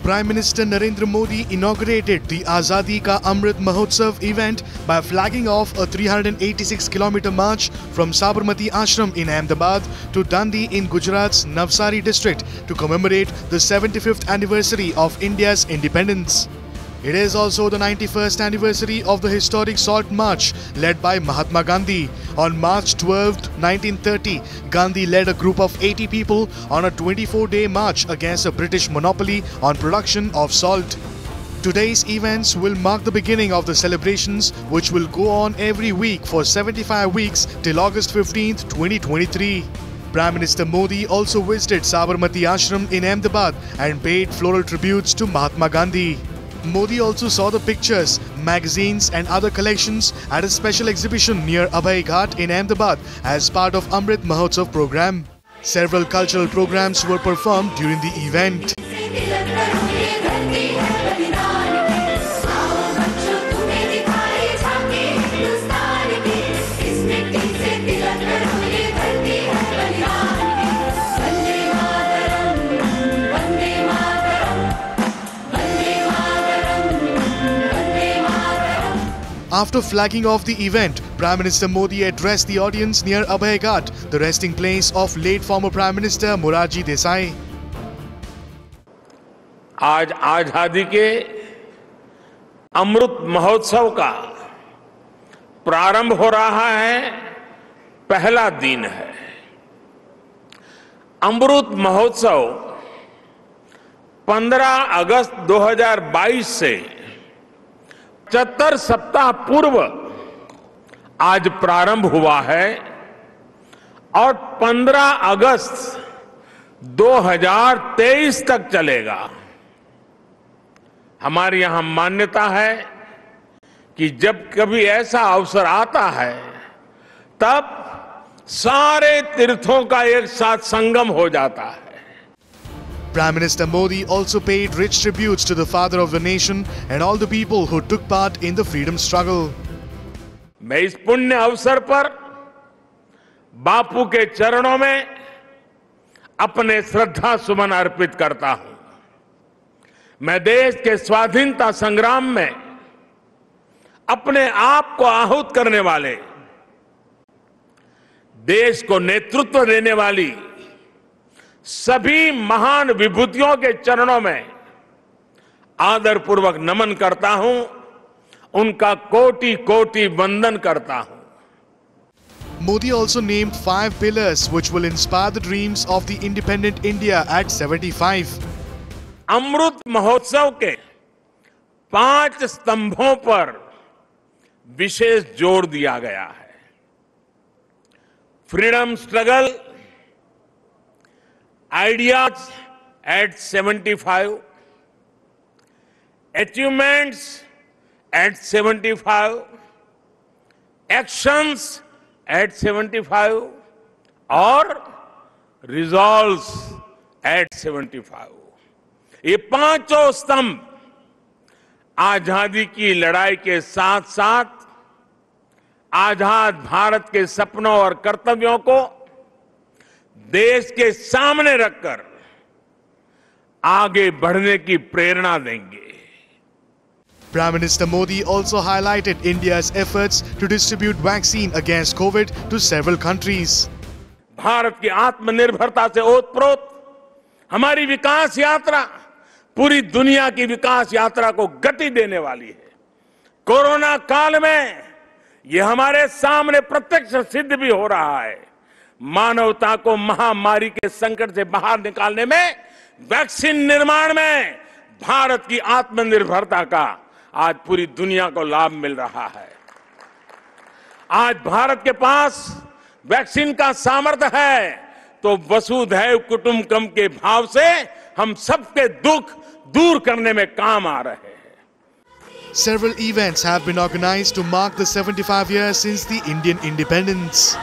Prime Minister Narendra Modi inaugurated the Azadi Ka Amrit Mahotsav event by flagging off a 386-kilometer march from Sabarmati Ashram in Ahmedabad to Dandi in Gujarat's Navsari district to commemorate the 75th anniversary of India's independence. It is also the 91st anniversary of the historic Salt March led by Mahatma Gandhi. On March 12, 1930, Gandhi led a group of 80 people on a 24-day march against a British monopoly on production of salt. Today's events will mark the beginning of the celebrations, which will go on every week for 75 weeks till August 15, 2023. Prime Minister Modi also visited Sabarmati Ashram in Ahmedabad and paid floral tributes to Mahatma Gandhi. Modi also saw the pictures, magazines and other collections at a special exhibition near Abhay Ghat in Ahmedabad as part of Amrit Mahotsav program. Several cultural programs were performed during the event. After flagging off the event, Prime Minister Modi addressed the audience near Abhay Ghat, the resting place of late former Prime Minister Morarji Desai. आज आजादी के अमृत महोत्सव का प्रारंभ हो रहा है, पहला दिन है। अमृत महोत्सव 15 अगस्त 2022 से 75 सप्ताह पूर्व आज प्रारंभ हुआ है और 15 अगस्त 2023 तक चलेगा। हमारे यहां मान्यता है कि जब कभी ऐसा अवसर आता है तब सारे तीर्थों का एक साथ संगम हो जाता है। Prime Minister Modi also paid rich tributes to the father of the nation and all the people who took part in the freedom struggle. मैं इस पुण्य अवसर पर बापू के चरणों में अपने श्रद्धा सुमन अर्पित करता हूं। मैं देश के स्वाधीनता संग्राम में अपने आप को आहूत करने वाले, देश को नेतृत्व देने वाली सभी महान विभूतियों के चरणों में आदरपूर्वक नमन करता हूं, उनका कोटि-कोटि वंदन करता हूं। Modi also named 5 pillars which will inspire the dreams of the independent India at 75. Amrit Mahotsav के 5 स्तंभों पर विशेष जोर दिया गया है। Freedom struggle, ideas at 75, achievements at 75, actions at 75 और resolves at 75। ये पांचों स्तंभ आजादी की लड़ाई के साथ साथ आजाद भारत के सपनों और कर्तव्यों को देश के सामने रखकर आगे बढ़ने की प्रेरणा देंगे। Prime Minister Modi also highlighted India's efforts to distribute vaccine against COVID to several countries. Bharat की आत्मनिर्भरता से ओतप्रोत हमारी विकास यात्रा पूरी दुनिया की विकास यात्रा को गति देने वाली है। कोरोना काल में यह हमारे सामने प्रत्यक्ष सिद्ध भी हो रहा है। मानवता को महामारी के संकट से बाहर निकालने में, वैक्सीन निर्माण में भारत की आत्मनिर्भरता का आज पूरी दुनिया को लाभ मिल रहा है। आज भारत के पास वैक्सीन का सामर्थ्य है तो वसुधैव कुटुंबकम के भाव से हम सबके दुख दूर करने में काम आ रहे हैं। Several events have been organized to mark the 75 years since the Indian independence.